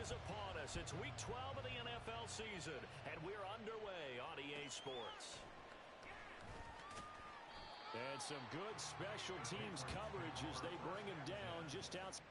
is upon us. It's week 12 of the NFL season, and we're underway on EA Sports. And some good special teams coverage as they bring him down just outside.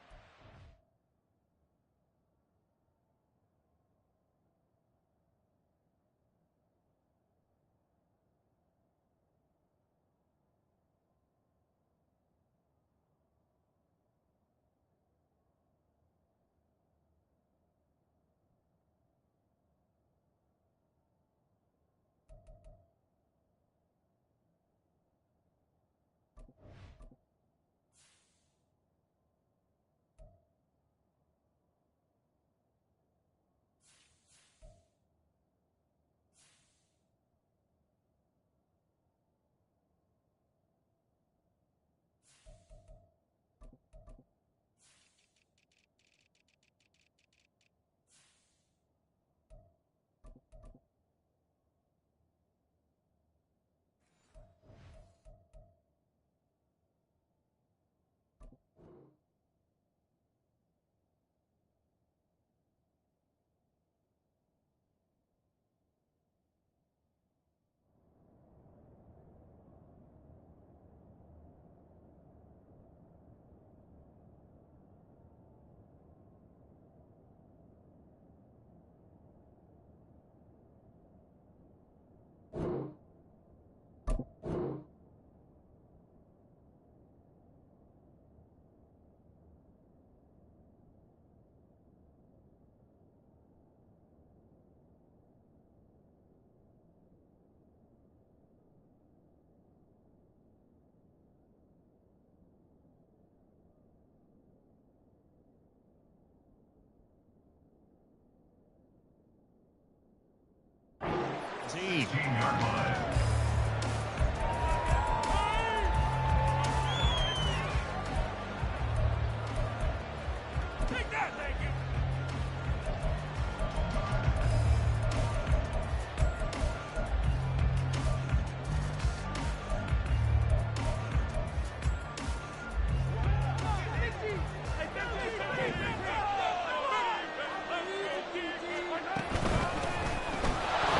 Yard line. Take that, thank you.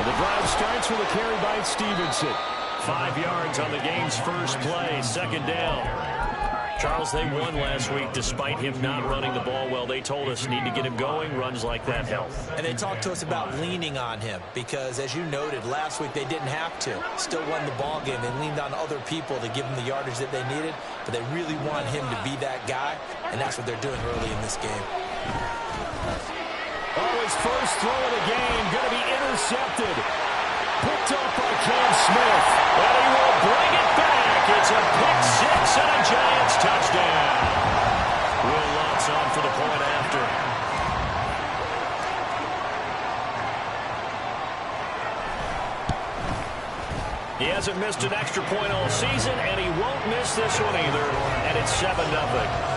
The drive starts with a carry by Stevenson. 5 yards on the game's first play, second down. Charles, they won last week despite him not running the ball well. They told us need to get him going. Runs like that help. And they talked to us about leaning on him because, as you noted, last week they didn't have to. Still won the ball game. They leaned on other people to give them the yardage that they needed, but they really want him to be that guy, and that's what they're doing early in this game. Oh, his first throw of the game going to be intercepted. Picked up by Cam Smith. And he will bring it back. It's a pick six and a Giants touchdown. Will Lutz on for the point after. He hasn't missed an extra point all season, and he won't miss this one either. And it's 7-0.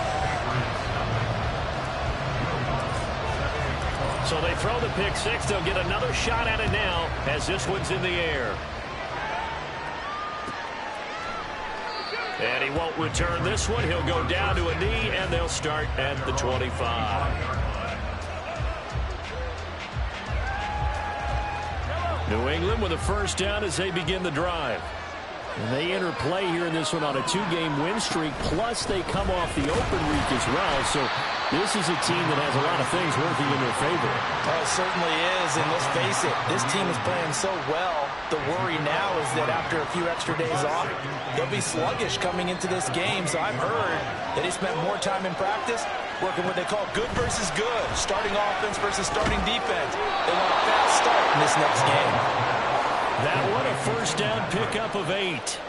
So they throw the pick six. They'll get another shot at it now as this one's in the air. And he won't return this one. He'll go down to a knee, and they'll start at the 25. New England with a first down as they begin the drive. And they enter play here in this one on a 2-game win streak, plus they come off the open week as well. So this is a team that has a lot of things working in their favor. Oh, it certainly is, and let's face it, this team is playing so well. The worry now is that after a few extra days off, they'll be sluggish coming into this game. So I've heard that they spent more time in practice working what they call good versus good, starting offense versus starting defense. They want a fast start in this next game. That one, a first down pickup of 8.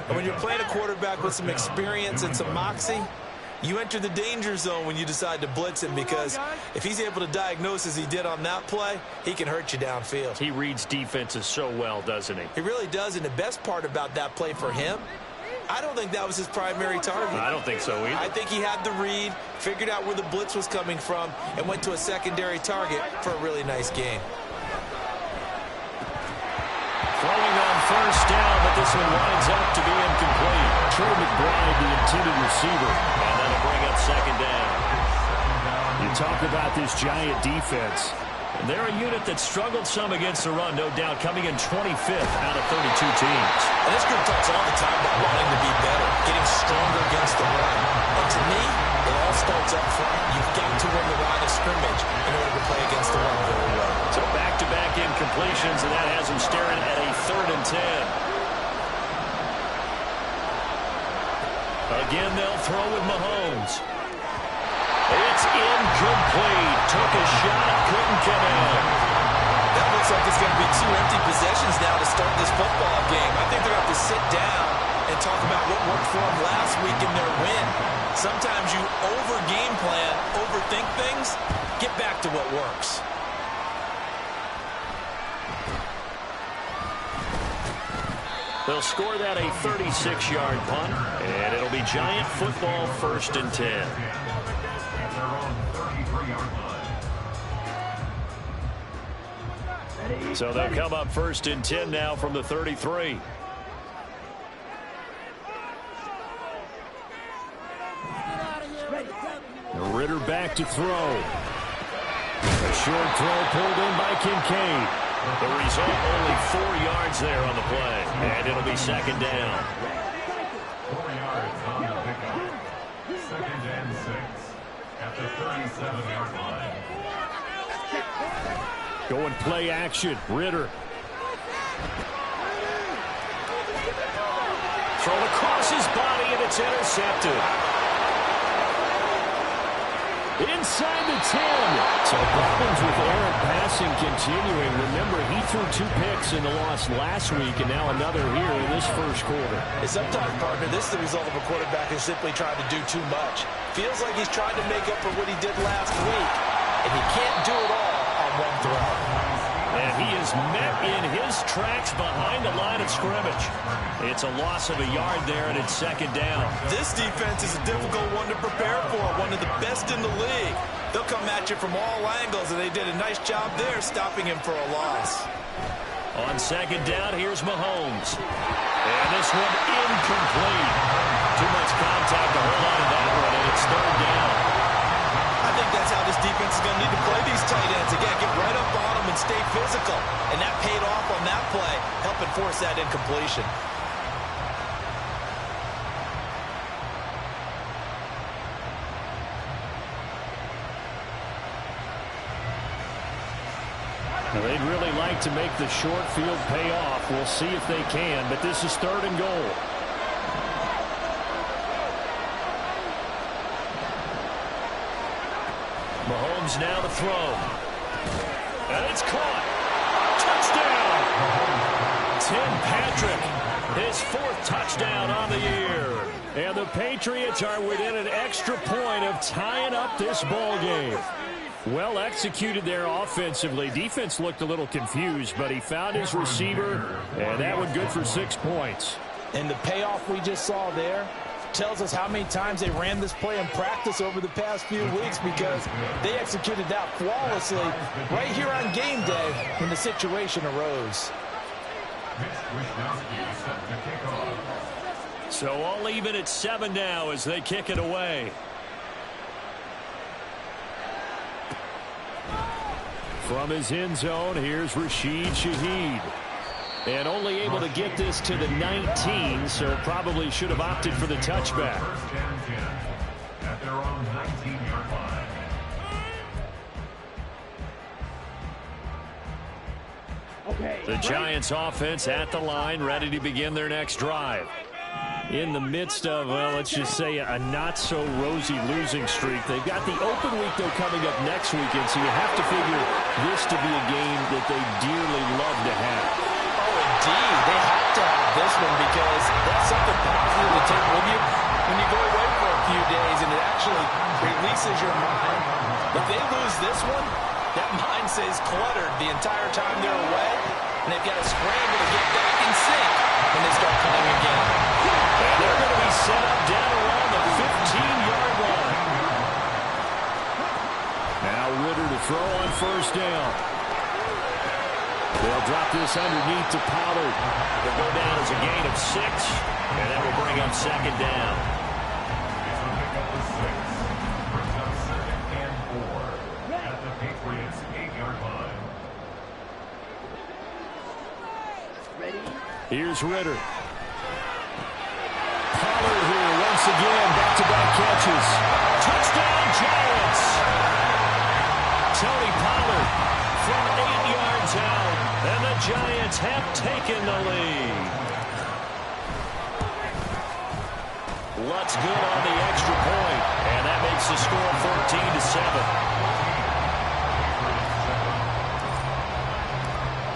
And when you're playing a quarterback with some experience and some moxie, you enter the danger zone when you decide to blitz him, because if he's able to diagnose as he did on that play, he can hurt you downfield. He reads defenses so well, doesn't he? He really does, and the best part about that play for him, I don't think that was his primary target. I don't think so either. I think he had the read, figured out where the blitz was coming from, and went to a secondary target for a really nice game. Throwing on first down, but this one winds up to be incomplete. Trey McBride, the intended receiver, and that'll bring up second down. You talk about this Giant defense. They're a unit that struggled some against the run, no doubt, coming in 25th out of 32 teams. And this group talks all the time about wanting to be better, getting stronger against the run. And to me, it all starts up front. You've got to win the line of scrimmage in order to play against the run very well. So back-to-back incompletions, and that has them staring at a 3rd and 10. Again, they'll throw with Mahomes. It's incomplete. Took a shot, couldn't come in. That looks like it's going to be 2 empty possessions now to start this football game. I think they're going to have to sit down and talk about what worked for them last week in their win. Sometimes you over-game plan, overthink things, get back to what works. They'll score that a 36-yard punt, and it'll be Giant football 1st and 10. So they'll come up 1st and 10 now from the 33. Ritter back to throw. A short throw pulled in by Kincaid. The result, only 4 yards there on the play. And it'll be 2nd down. 4 yards on the pickup. 2nd and 6 at the 37-yard line. Going play action. Ritter. Thrown across his body, and it's intercepted. Inside the 10. So problems with errant passing continuing. Remember, he threw 2 picks in the loss last week, and now another here in this first quarter. And sometimes, partner, this is the result of a quarterback who's simply trying to do too much. Feels like he's trying to make up for what he did last week, and he can't do it all on one throw. And he is met in his tracks behind the line of scrimmage. It's a loss of a yard there, and it's 2nd down. This defense is a difficult one to prepare for, one of the best in the league. They'll come at you from all angles, and they did a nice job there stopping him for a loss. On 2nd down, here's Mahomes. And this one incomplete. Too much contact to hold on to that one, and it's 3rd down. I think that's how this defense is going to need to play these tight ends. Again, get right up on them and stay physical. And that paid off on that play, helping force that incompletion. Now, they'd really like to make the short field pay off. We'll see if they can, but this is 3rd and goal. Mahomes now to throw. And it's caught. Touchdown! Tim Patrick, his 4th touchdown on the year. And the Patriots are within an extra point of tying up this ball game. Well executed there offensively. Defense looked a little confused, but he found his receiver, and that one good for 6 points. And the payoff we just saw there tells us how many times they ran this play in practice over the past few weeks, because they executed that flawlessly right here on game day when the situation arose. So all even at 7 now as they kick it away. From his end zone, here's Rashid Shaheed. And only able to get this to the 19, so probably should have opted for the touchback. At their own 19-yard line. The Giants offense at the line, ready to begin their next drive. In the midst of, well, let's just say a not-so-rosy losing streak. They've got the open week, though, coming up next weekend, so you have to figure this to be a game that they dearly love to have. Oh, indeed. They have to have this one, because that's something positive to take with you when you go away for a few days, and it actually releases your mind. If they lose this one, that mind stays cluttered the entire time they're away, and they've got to scramble to get back in sync when they start playing again. And they're going to be set up down around the 15-yard line. Now Ritter to throw on 1st down. They'll drop this underneath to Pollard. They'll go down as a gain of 6, and that will bring up 2nd down. It's a pick up of 6. Brings up 2nd and 4. Here's Ritter. Pollard here once again. Back-to-back catches. Touchdown, Giants. Tony Pollard from 8 yards out. And the Giants have taken the lead. Lutz good on the extra point. And that makes the score 14-7.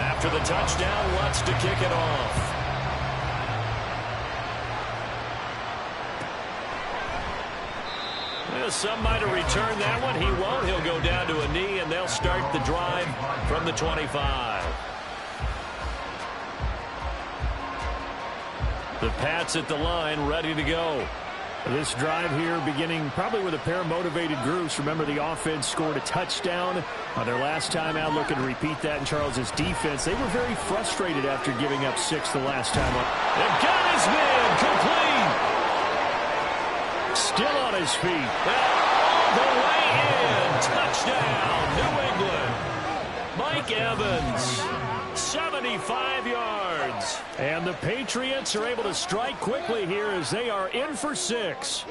After the touchdown, Lutz to kick it off. Some might have returned that one. He won't. He'll go down to a knee, and they'll start the drive from the 25. The Pats at the line, ready to go. This drive here beginning probably with a pair of motivated groups. Remember, the offense scored a touchdown on their last time out, looking to repeat that in Charles's defense. They were very frustrated after giving up 6 the last time up. They've got his man complete. Still on his feet. All the way in. Touchdown, New England. Mike Evans, 75 yards. And the Patriots are able to strike quickly here as they are in for 6.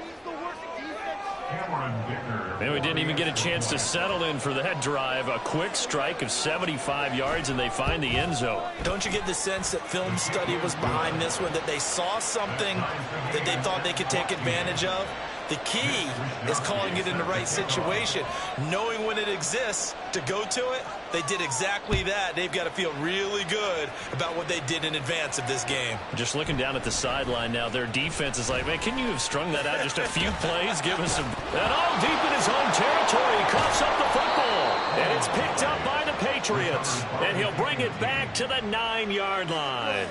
And we didn't even get a chance to settle in for that drive. A quick strike of 75 yards, and they find the end zone. Don't you get the sense that film study was behind this one, that they saw something that they thought they could take advantage of? The key is calling it in the right situation, knowing when it exists to go to it. They did exactly that. They've got to feel really good about what they did in advance of this game. Just looking down at the sideline now, their defense is like, man, can you have strung that out just a few plays? Give us some. And all deep in his own territory, he coughs up the football. And it's picked up by the Patriots. And he'll bring it back to the 9-yard line.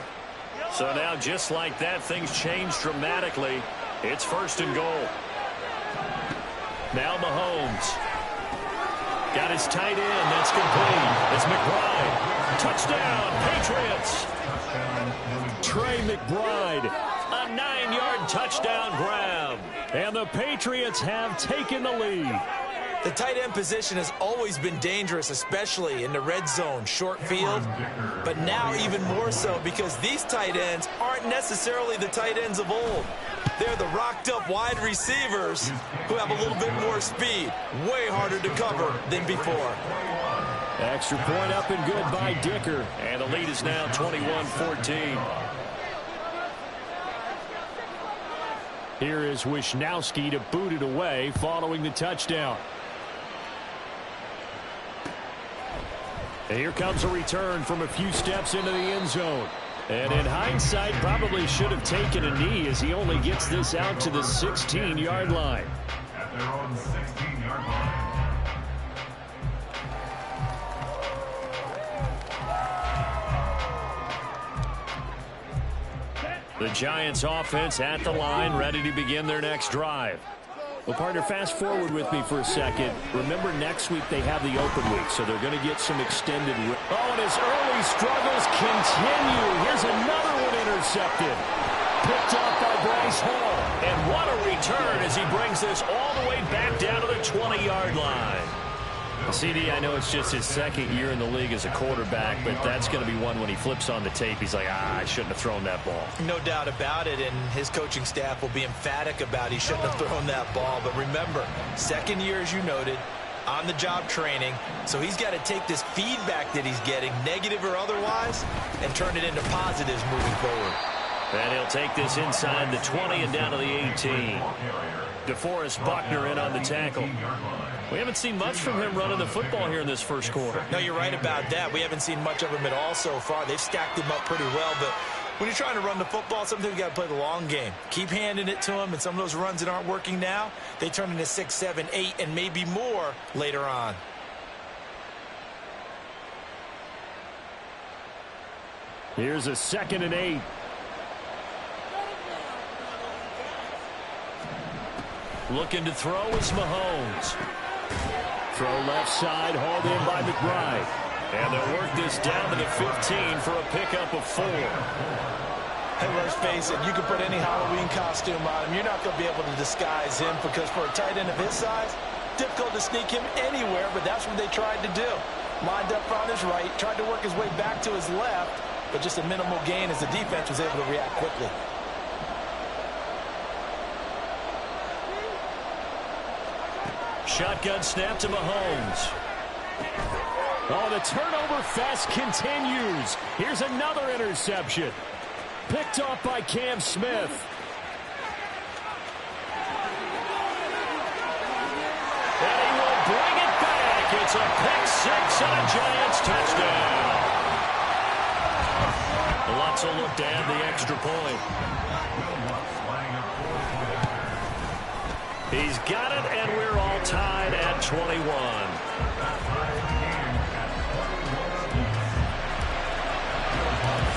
So now, just like that, things change dramatically. It's 1st and goal. Now Mahomes. Got his tight end. That's complete. It's McBride. Touchdown, Patriots. Trey McBride. A 9-yard touchdown grab. And the Patriots have taken the lead. The tight end position has always been dangerous, especially in the red zone, short field. But now even more so because these tight ends aren't necessarily the tight ends of old. They're the rocked-up wide receivers who have a little bit more speed. Way harder to cover than before. Extra point up and good by Dicker. And the lead is now 21-14. Here is Wisnowski to boot it away following the touchdown. And here comes a return from a few steps into the end zone. And in hindsight, probably should have taken a knee as he only gets this out to the 16-yard line. At their own 16-yard line. The Giants offense at the line, ready to begin their next drive. Well, partner, fast forward with me for a second. Remember, next week they have the open week, so they're going to get some extended. Oh, and his early struggles continue. Here's another one intercepted. Picked off by Bryce Hall. And what a return as he brings this all the way back down to the 20-yard line. CD, I know it's just his 2nd year in the league as a quarterback, but that's going to be one when he flips on the tape. He's like, I shouldn't have thrown that ball. No doubt about it, and his coaching staff will be emphatic about he shouldn't have thrown that ball. But remember, 2nd year, as you noted, on-the-job training, so he's got to take this feedback that he's getting, negative or otherwise, and turn it into positives moving forward. And he'll take this inside the 20 and down to the 18. DeForest Buckner in on the tackle. We haven't seen much from him running the football here in this first quarter. No, you're right about that. We haven't seen much of him at all so far. They've stacked him up pretty well, but when you're trying to run the football, sometimes you got to play the long game. Keep handing it to him, and some of those runs that aren't working now, they turn into 6, 7, 8, and maybe more later on. Here's a 2nd and 8. Looking to throw is Mahomes. Throw left side, hauled in by McBride. And they'll work this down to the 15 for a pickup of 4. Hey, let's face it, you can put any Halloween costume on him. You're not going to be able to disguise him because for a tight end of his size, difficult to sneak him anywhere, but that's what they tried to do. Lined up on his right, tried to work his way back to his left, but just a minimal gain as the defense was able to react quickly. Shotgun snap to Mahomes. Oh, the turnover fest continues. Here's another interception. Picked off by Cam Smith. And he will bring it back. It's a pick six and a Giants touchdown. Lutz will look to add the extra point. He's got it, and we're all tied at 21.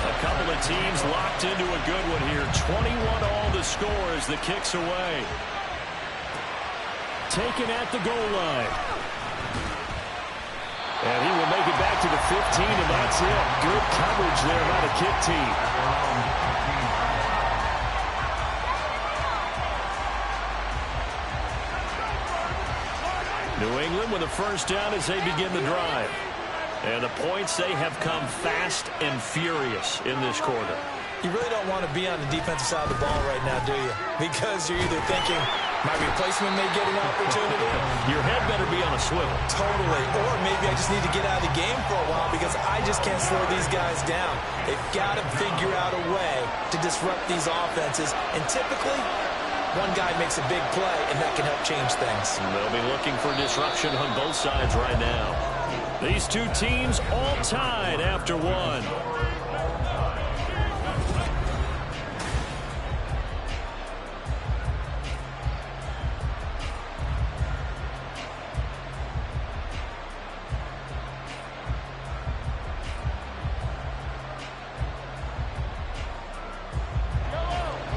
A couple of teams locked into a good one here. 21 all the score as the kick's away. Taken at the goal line. And he will make it back to the 15, and that's it. Good coverage there by the kick team. New England with a first down as they begin the drive. And the points, they have come fast and furious in this quarter. You really don't want to be on the defensive side of the ball right now, do you? Because you're either thinking, my replacement may get an opportunity. Your head better be on a swivel. Totally. Or maybe I just need to get out of the game for a while because I just can't slow these guys down. They've got to figure out a way to disrupt these offenses. And typically, one guy makes a big play, and that can help change things. And they'll be looking for disruption on both sides right now. These two teams all tied after one.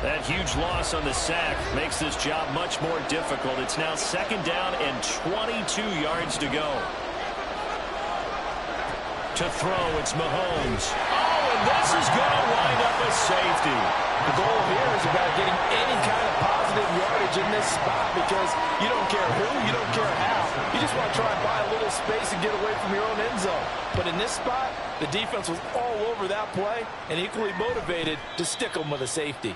That huge loss on the sack makes this job much more difficult. It's now second down and 22 yards to go. To throw, it's Mahomes. Oh, and this is going to wind up a safety. The goal here is about getting any kind of positive yardage in this spot because you don't care who, you don't care how. You just want to try and buy a little space and get away from your own end zone. But in this spot, the defense was all over that play and equally motivated to stick them with a safety.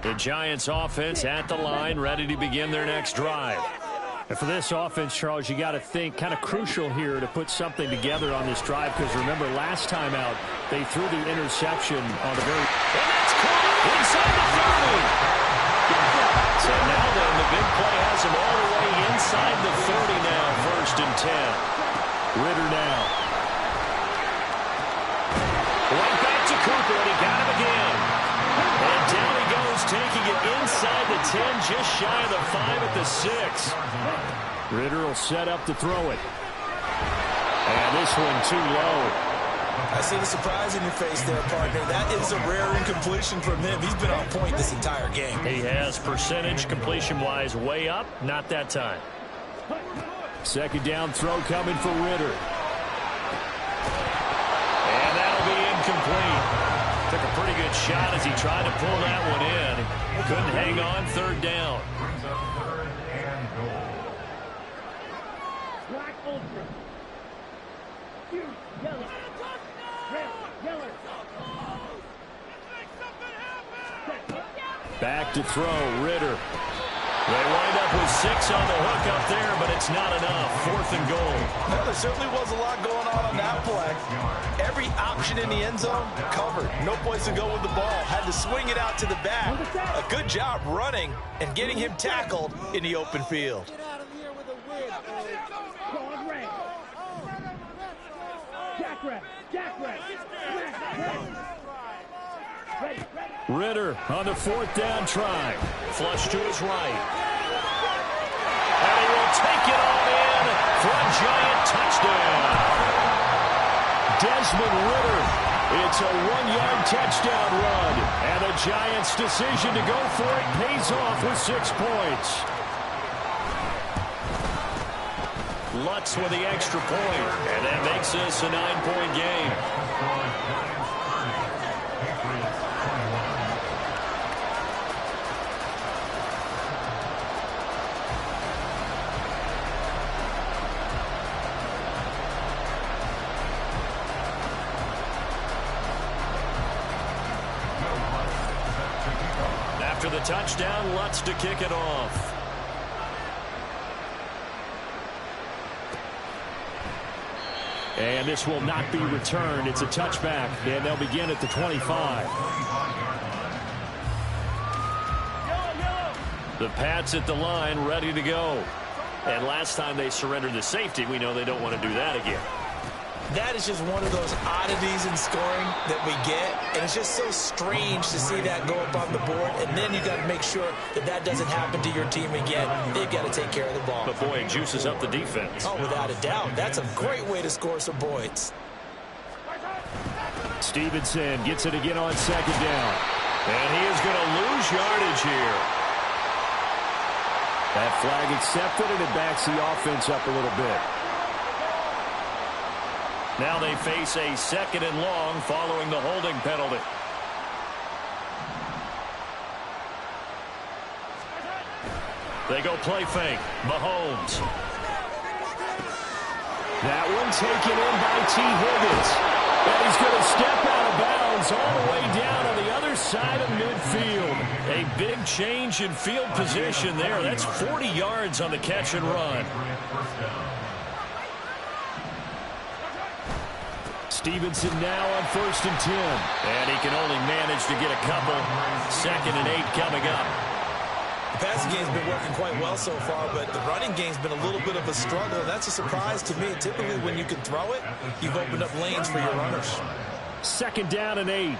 The Giants offense at the line, ready to begin their next drive. And for this offense, Charles, you got to think kind of crucial here to put something together on this drive because remember last time out they threw the interception on the very... And that's caught inside the 30. So now then the big play has him all the way inside the 30 now, 1st and 10. Ritter now. Right back to Cooper, and he got him again. And down he goes, taking it inside the 10, just shy of the 5 at the 6. Ritter will set up to throw it. And this one too low. I see the surprise in your face there, partner. That is a rare incompletion from him. He's been on point this entire game. He has percentage completion-wise way up, not that time. Second down throw coming for Ritter. And that'll be incomplete. Took a pretty good shot as he tried to pull that one in. Couldn't hang on, 3rd down. Brings up 3rd and goal. Black ultra. Huge, yellow. Red, yellow. Back to throw, Ritter. They wind up with 6 on the hook up there, but it's not enough. 4th and goal. Well, there certainly was a lot going on that play. Every option in the end zone covered. No place to go with the ball. Had to swing it out to the back. A good job running and getting him tackled in the open field. Get out of here with a win. Dog red. Jack red. Jack red. Ready. Ritter on the 4th down try. Flush to his right. And he will take it on in for a Giant touchdown. Desmond Ritter. It's a 1-yard touchdown run. And the Giants' decision to go for it pays off with 6 points. Lutz with the extra point. And that makes this a 9-point game. After the touchdown, Lutz to kick it off. And this will not be returned. It's a touchback, and they'll begin at the 25. The Pats at the line, ready to go. And last time they surrendered the safety, we know they don't want to do that again. That is just one of those oddities in scoring that we get, and it's just so strange to see that go up on the board, and then you got to make sure that that doesn't happen to your team again. They've got to take care of the ball. But boy, it juices up the defense. Oh, without a doubt. That's a great way to score some points. Stevenson gets it again on second down. And he is going to lose yardage here. That flag accepted, and it backs the offense up a little bit. Now they face a second and long following the holding penalty. They go play fake. Mahomes. That one taken in by T. Higgins. And he's going to step out of bounds all the way down on the other side of midfield. A big change in field position there. That's 40 yards on the catch and run. Stevenson now on 1st and 10. And he can only manage to get a couple. 2nd and 8 coming up. The passing game's been working quite well so far, but the running game's been a little bit of a struggle, and that's a surprise to me. Typically, when you can throw it, you've opened up lanes for your runners. 2nd down and 8.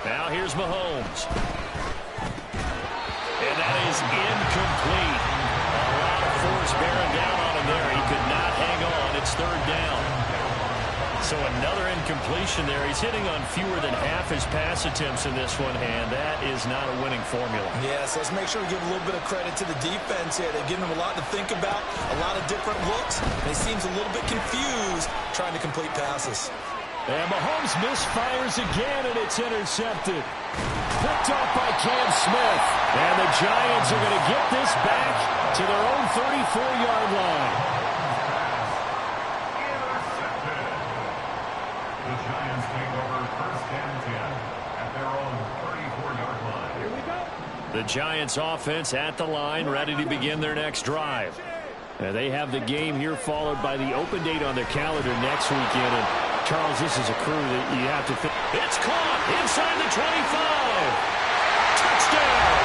Now here's Mahomes. And that is incomplete. A lot of force bearing down on him there. He could not hang on. It's 3rd down. So another incompletion there. He's hitting on fewer than half his pass attempts in this one, and that is not a winning formula. Yes, let's make sure we give a little bit of credit to the defense here. They've given him a lot to think about, a lot of different looks, and he seems a little bit confused trying to complete passes. And Mahomes misfires again, and it's intercepted. Picked off by Cam Smith. And the Giants are going to get this back to their own 34-yard line. Intercepted. The Giants take over 1st and 10 at their own 34-yard line. Here we go. The Giants offense at the line, ready to begin their next drive. And they have the game here followed by the open date on their calendar next weekend. And Charles, this is a crew that you have to think. It's caught inside the 25. Touchdown.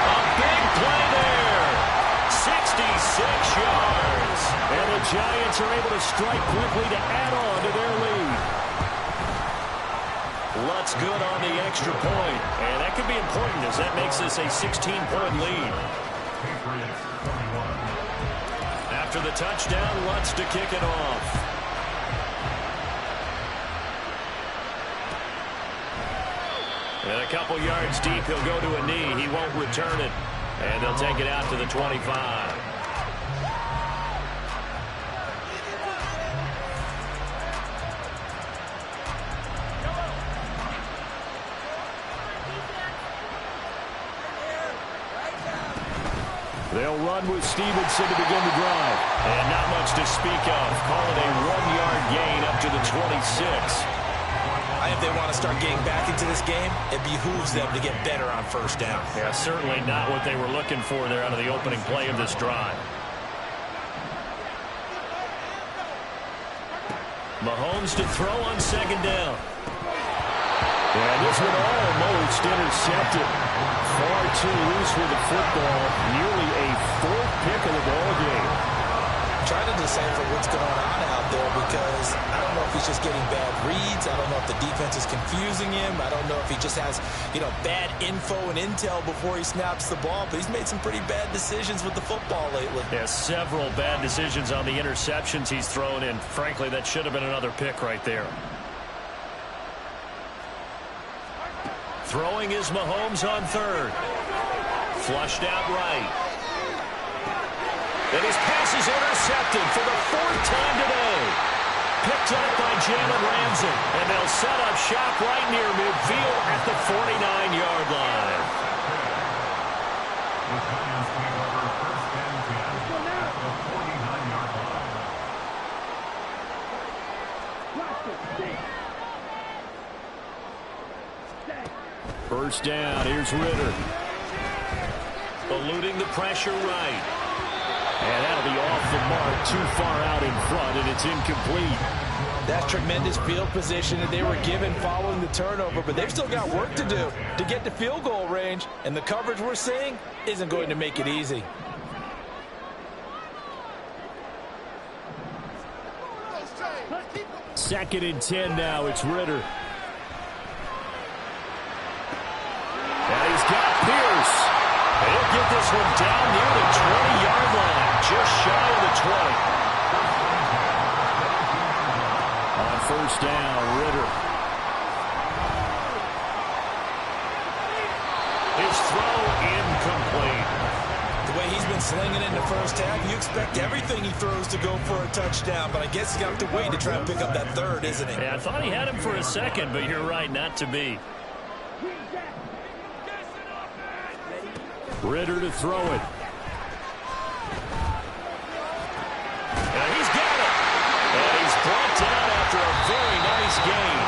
A big play there. 66 yards. And the Giants are able to strike quickly to add on to their lead. Lutz good on the extra point. And that could be important as that makes this a 16-point lead. After the touchdown, Lutz to kick it off. And a couple yards deep, he'll go to a knee. He won't return it. And they'll take it out to the 25. They'll run with Stevenson to begin the drive. And not much to speak of. Call it a 1-yard gain up to the 26. If they want to start getting back into this game, it behooves them to get better on 1st down. Yeah, certainly not what they were looking for there out of the opening play of this drive. Mahomes to throw on 2nd down. And this one almost intercepted. Far too loose with the football. Nearly a 4th pick of the ball game. Trying to decipher what's going on out there because I don't know if he's just getting bad reads. I don't know if the defense is confusing him. I don't know if he just has, bad info and intel before he snaps the ball. But he's made some pretty bad decisions with the football lately. Yeah, several bad decisions on the interceptions he's thrown in. Frankly, that should have been another pick right there. Throwing is Mahomes on 3rd. Flushed out right. And his pass is intercepted for the 4th time today. Picked up by Jalen Ramsey. And they'll set up shop right near midfield at the 49-yard line. The Giants take over 1st and 10 at Watch it. Stay. Stay. First down, here's Ritter. Eluding the pressure right. And that'll be off the mark, too far out in front, and it's incomplete. That's tremendous field position that they were given following the turnover, but they've still got work to do to get to field goal range, and the coverage we're seeing isn't going to make it easy. Second and 10 now, it's Ritter. And he's got Pierce. He'll get this one down near the 20-yard line, just shy of the 20. On first down, Ritter. His throw incomplete. The way he's been slinging in the first half, you expect everything he throws to go for a touchdown, but I guess he's got to wait to try and pick up that third, isn't he? Yeah, I thought he had him for a second, but you're right, not to be. Ritter to throw it. And he's got it. And he's brought down after a very nice gain.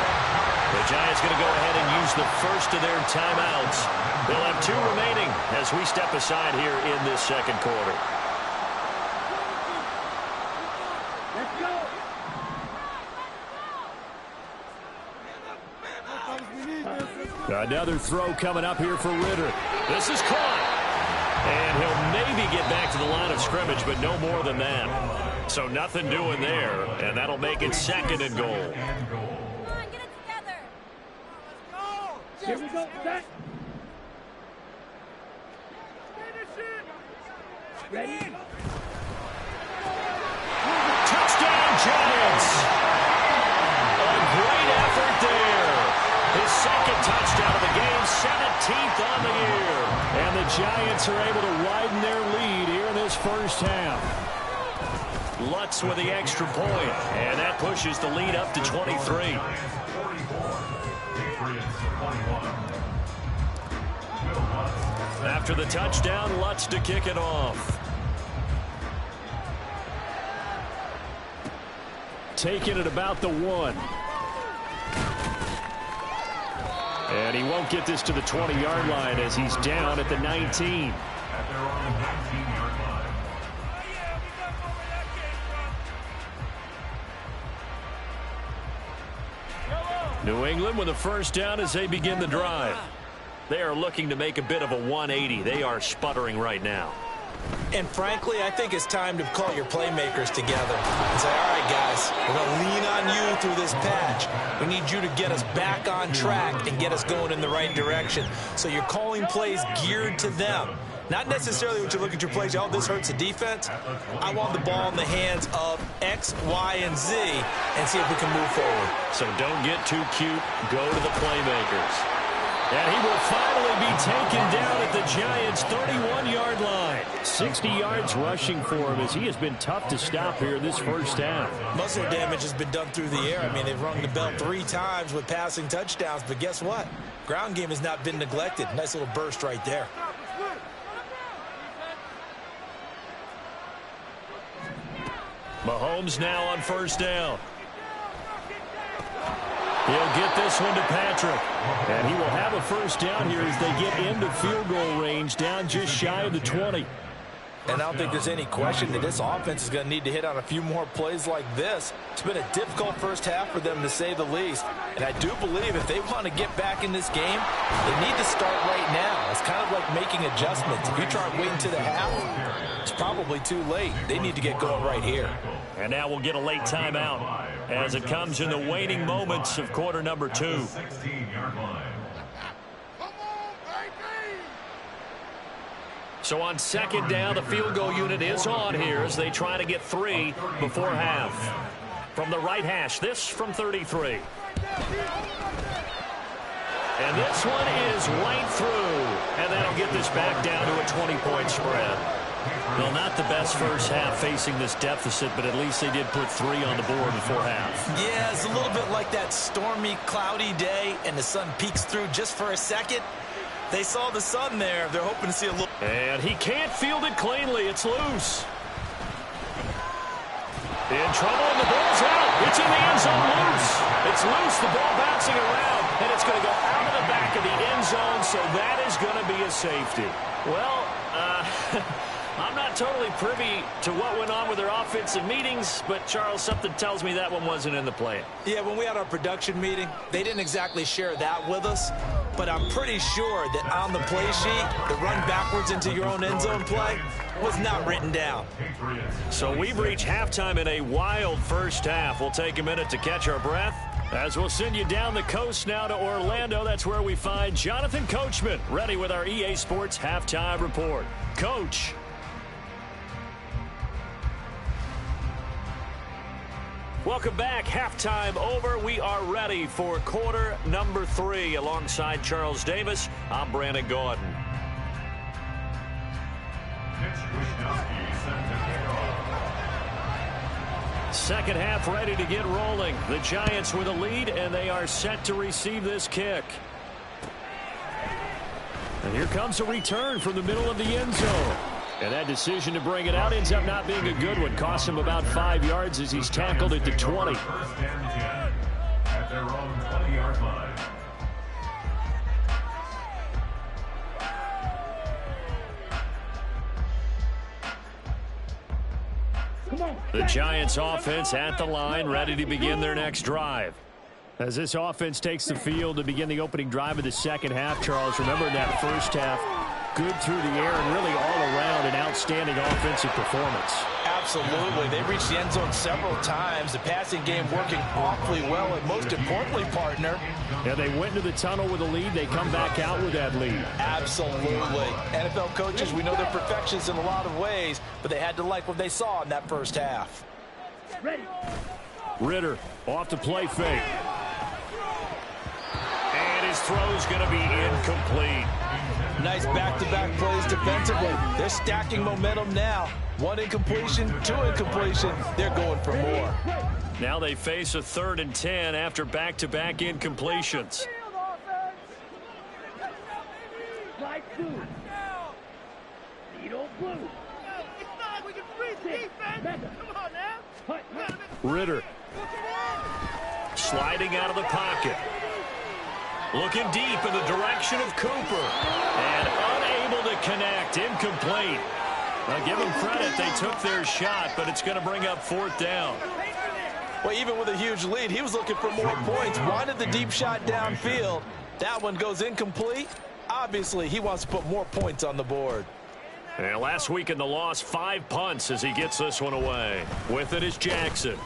The Giants going to go ahead and use the first of their timeouts. They'll have 2 remaining as we step aside here in this second quarter. Let's go. Another throw coming up here for Ritter. This is caught. And he'll maybe get back to the line of scrimmage, but no more than that. So nothing doing there, and that'll make it second and goal. Come on, get it together. Here we go. Set. Ready? Touchdown, Giants! A great effort there. His second touchdown of the game, 17th on the year. And the Giants are able to widen their lead here in this first half. Lutz with the extra point, and that pushes the lead up to 23. After the touchdown, Lutz to kick it off. Taking it about the 1. And he won't get this to the 20-yard line as he's down at the 19. At their own 19-yard line. New England with a first down as they begin the drive. They are looking to make a bit of a 180. They are sputtering right now. And frankly, I think it's time to call your playmakers together and say, all right, guys, we're going to lean on you through this patch. We need you to get us back on track and get us going in the right direction. So you're calling plays geared to them. Not necessarily what you look at your plays, oh, this hurts the defense. I want the ball in the hands of X, Y, and Z and see if we can move forward. So don't get too cute. Go to the playmakers. And he will finally be taken down at the Giants' 31-yard line. 60 yards rushing for him as he has been tough to stop here in this first half. Muscle damage has been done through the air. I mean, they've rung the bell 3 times with passing touchdowns, but guess what? Ground game has not been neglected. Nice little burst right there. Mahomes now on first down. He'll get this one to Patrick. And he will have a first down here as they get into field goal range, down just shy of the 20. And I don't think there's any question that this offense is going to need to hit on a few more plays like this. It's been a difficult first half for them, to say the least. And I do believe if they want to get back in this game, they need to start right now. It's kind of like making adjustments. If you try waiting to the half, it's probably too late. They need to get going right here. And now we'll get a late timeout as it comes in the waning moments of quarter number 2. 16-yard line. So on second down, the field goal unit is on here as they try to get 3 before half. From the right hash, this from 33. And this one is right through. And that'll get this back down to a 20-point spread. Well, not the best first half facing this deficit, but at least they did put 3 on the board before half. Yeah, it's a little bit like that stormy, cloudy day, and the sun peeks through just for a second. They saw the sun there. They're hoping to see a little. And he can't field it cleanly. It's loose. In trouble, and the ball's out. It's in the end zone loose. It's loose, the ball bouncing around, and it's going to go out of the back of the end zone, so that is going to be a safety. Well, I'm not totally privy to what went on with their offensive meetings, but, Charles, something tells me that one wasn't in the plan. Yeah, when we had our production meeting, they didn't exactly share that with us, but I'm pretty sure that on the play sheet, the run backwards into your own end zone play was not written down. So we've reached halftime in a wild first half. We'll take a minute to catch our breath as we'll send you down the coast now to Orlando. That's where we find Jonathan Coachman ready with our EA Sports halftime report. Coach. Welcome back. Halftime over. We are ready for quarter number 3. Alongside Charles Davis, I'm Brandon Gordon. Second half ready to get rolling. The Giants with a lead, and they are set to receive this kick. And here comes a return from the middle of the end zone. And that decision to bring it out ends up not being a good one. Cost him about 5 yards as he's tackled at the 20. First and 10 at their own 20-yard line. The Giants offense at the line, ready to begin their next drive. As this offense takes the field to begin the opening drive of the second half, Charles, remember in that first half, good through the air and really all around an outstanding offensive performance. Absolutely. They reached the end zone several times. The passing game working awfully well, and most importantly, partner. Yeah, they went into the tunnel with a lead. They come back out with that lead. Absolutely. NFL coaches, we know they're perfectionists in a lot of ways, but they had to like what they saw in that first half. Ready. Ritter off the play fake. And his throw's going to be incomplete. Nice back-to-back plays defensively. They're stacking momentum now. 1 incompletion, 2 incompletion. They're going for more. Now they face a 3rd and 10 after back-to-back incompletions. Slide 2. Lead on blue. We can freeze the defense. Come on now. Ritter sliding out of the pocket. Looking deep in the direction of Cooper. And unable to connect. Incomplete. Now give them credit. They took their shot, but it's going to bring up 4th down. Well, even with a huge lead, he was looking for more points. Wanted the deep shot downfield. That one goes incomplete. Obviously, he wants to put more points on the board. And last week in the loss, 5 punts as he gets this one away. With it is Jackson.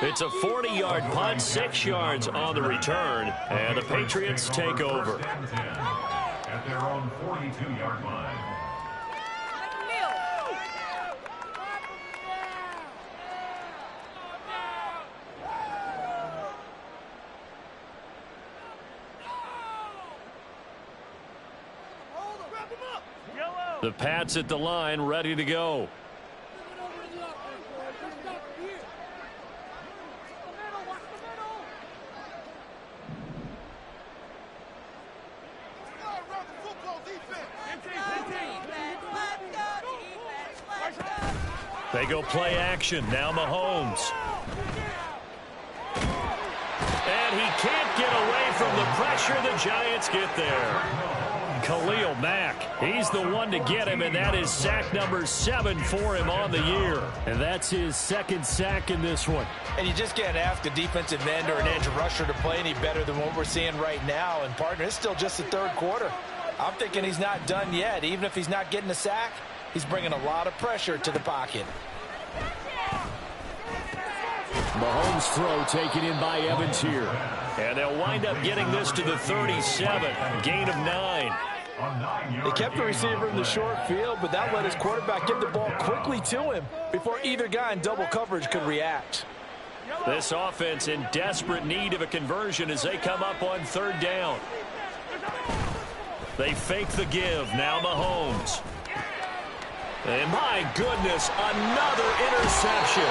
It's a 40-yard punt, 6 yards on the return, and the Patriots take over. At their own 42-yard line. The Pats at the line, ready to go. They go play action. Now Mahomes. And he can't get away from the pressure. The Giants get there. Khalil Mack, he's the one to get him, and that is sack number 7 for him on the year. And that's his 2nd sack in this one. And you just can't ask a defensive end or an edge rusher to play any better than what we're seeing right now. And, partner, it's still just the 3rd quarter. I'm thinking he's not done yet. Even if he's not getting a sack, he's bringing a lot of pressure to the pocket. Mahomes' throw taken in by Evans here. And they'll wind up getting this to the 37. Gain of 9. They kept the receiver in the short field, but that let his quarterback get the ball quickly to him before either guy in double coverage could react. This offense in desperate need of a conversion as they come up on 3rd down. They fake the give. Now Mahomes. And my goodness, another interception.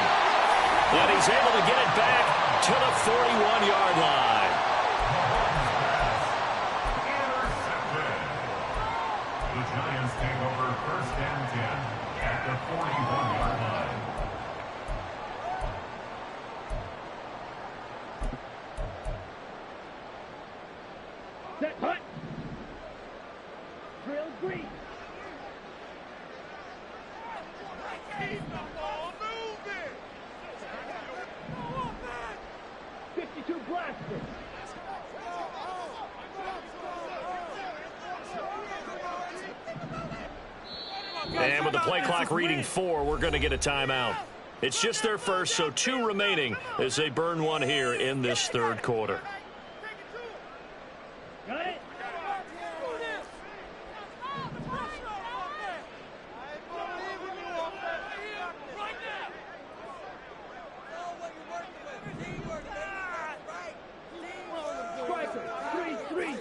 And he's able to get it back to the 41-yard line. The Giants take over 1st and 10 at the 41-yard line. Keep the ball moving. 52 blasters. And with the play clock reading 4, we're going to get a timeout. It's just their first, so 2 remaining as they burn one here in this third quarter. Got it? Striker, 3-3.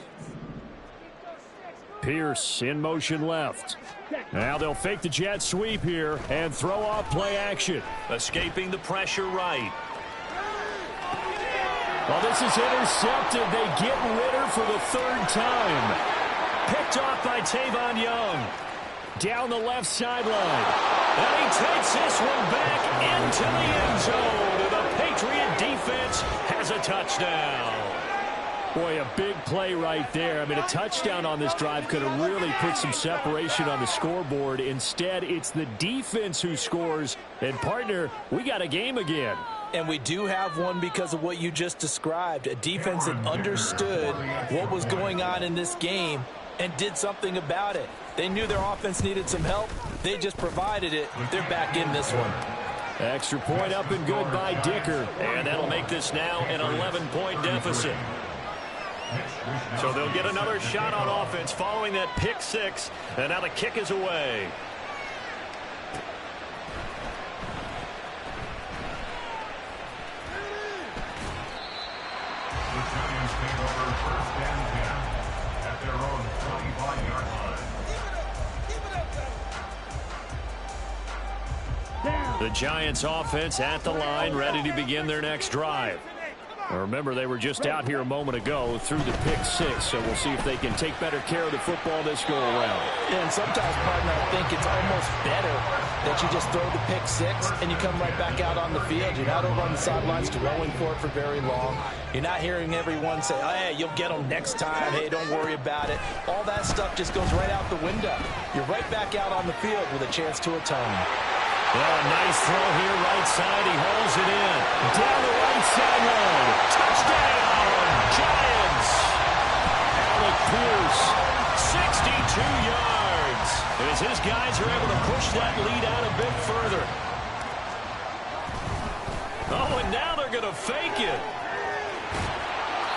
Pierce in motion left. Now they'll fake the jet sweep here and throw off play action. Escaping the pressure right. Well, this is intercepted. They get Ritter for the 3rd time. Picked off by Tavon Young. Down the left sideline. And he takes this one back into the end zone. And the Patriot defense has a touchdown. Boy, a big play right there. I mean, a touchdown on this drive could have really put some separation on the scoreboard. Instead, it's the defense who scores. And, partner, we got a game again. And we do have one because of what you just described. A defense that understood what was going on in this game and did something about it. They knew their offense needed some help. They just provided it. They're back in this one. Extra point up and good by Dicker. And that'll make this now an 11-point deficit. So they'll get another shot on offense following that pick 6. And now the kick is away. The Giants take over 1st and 10 at their own 25-yard line. The Giants offense at the line, ready to begin their next drive. Remember, they were just out here a moment ago through the pick 6, so we'll see if they can take better care of the football this go-around. Yeah, and sometimes, partner, I think it's almost better that you just throw the pick 6 and you come right back out on the field. You're not over on the sidelines dwelling for it for very long. You're not hearing everyone say, oh, hey, you'll get them next time. Hey, don't worry about it. All that stuff just goes right out the window. You're right back out on the field with a chance to atone. Well, a nice throw here, right side. He hauls it in. Down the right sideline. Touchdown, Giants. Alec Pierce, 62 yards. As his guys are able to push that lead out a bit further. Oh, and now they're going to fake it.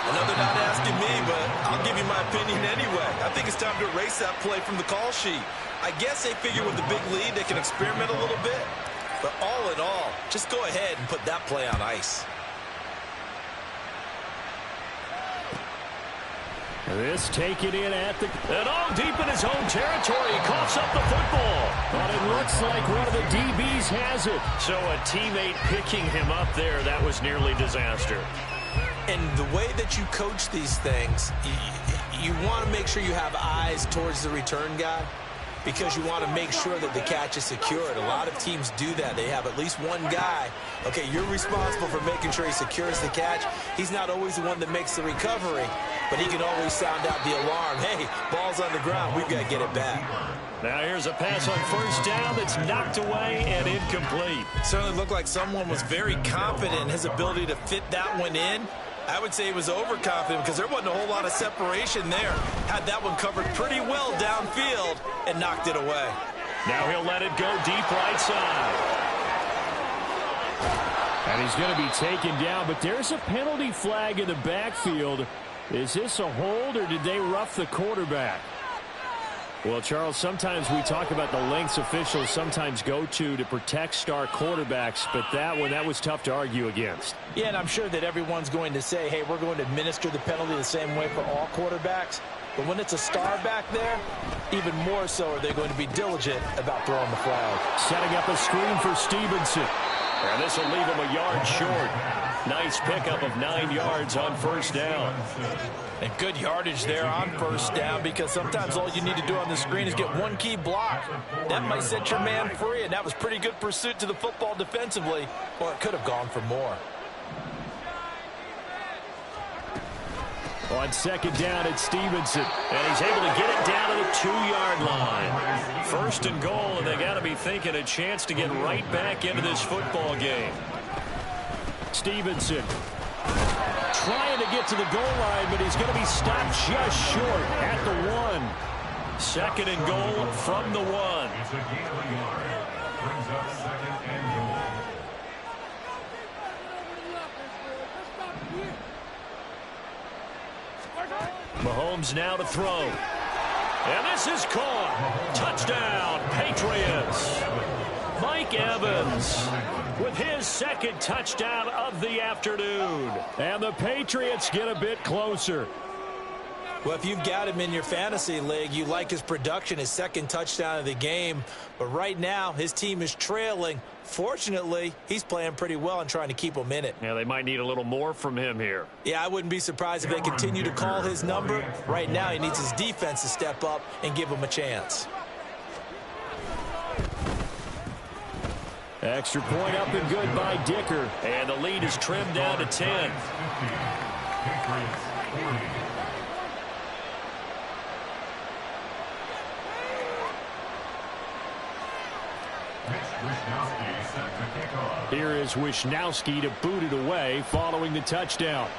I know they're not asking me, but I'll give you my opinion anyway. I think it's time to erase that play from the call sheet. I guess they figure with the big lead they can experiment a little bit. But all in all, just go ahead and put that play on ice. This taken in at the... And all deep in his own territory. He coughs up the football. But it looks like one of the DBs has it. So a teammate picking him up there, that was nearly disaster. And the way that you coach these things, you want to make sure you have eyes towards the return guy because you want to make sure that the catch is secured. A lot of teams do that. They have at least one guy. Okay, you're responsible for making sure he secures the catch. He's not always the one that makes the recovery, but he can always sound out the alarm. Hey, ball's on the ground. We've got to get it back. Now here's a pass on 1st down that's knocked away and incomplete. Certainly looked like someone was very confident in his ability to fit that one in. I would say he was overconfident because there wasn't a whole lot of separation there. Had that one covered pretty well downfield and knocked it away. Now he'll let it go deep right side. And he's going to be taken down, but there's a penalty flag in the backfield. Is this a hold or did they rough the quarterback? Well, Charles, sometimes we talk about the lengths officials sometimes go to protect star quarterbacks, but that was tough to argue against. Yeah, and I'm sure that everyone's going to say, hey, we're going to administer the penalty the same way for all quarterbacks. But when it's a star back there, even more so are they going to be diligent about throwing the flag. Setting up a screen for Stevenson. And this will leave him a yard short. Nice pickup of 9 yards on 1st down. And good yardage there on 1st down because sometimes all you need to do on the screen is get one key block. That might set your man free, and that was pretty good pursuit to the football defensively, or it could have gone for more. On second down, it's Stevenson. And he's able to get it down to the 2-yard line. First and goal, and they got to be thinking a chance to get right back into this football game. Stevenson trying to get to the goal line, but he's going to be stopped just short at the 1. Second and goal from the 1. It's a gain of a yard. Brings up second and goal. Mahomes now to throw. And this is caught. Touchdown, Patriots. Mike Evans with his second touchdown of the afternoon. And the Patriots get a bit closer. Well, if you've got him in your fantasy league, you like his production, his second touchdown of the game. But right now, his team is trailing. Fortunately, he's playing pretty well and trying to keep them in it. Yeah, they might need a little more from him here. Yeah, I wouldn't be surprised if they continue to call his number. Right now, he needs his defense to step up and give him a chance. Extra point up and good by Dicker. And the lead is trimmed down to 10. Patriots 40. Here is Wisnowski to boot it away following the touchdown.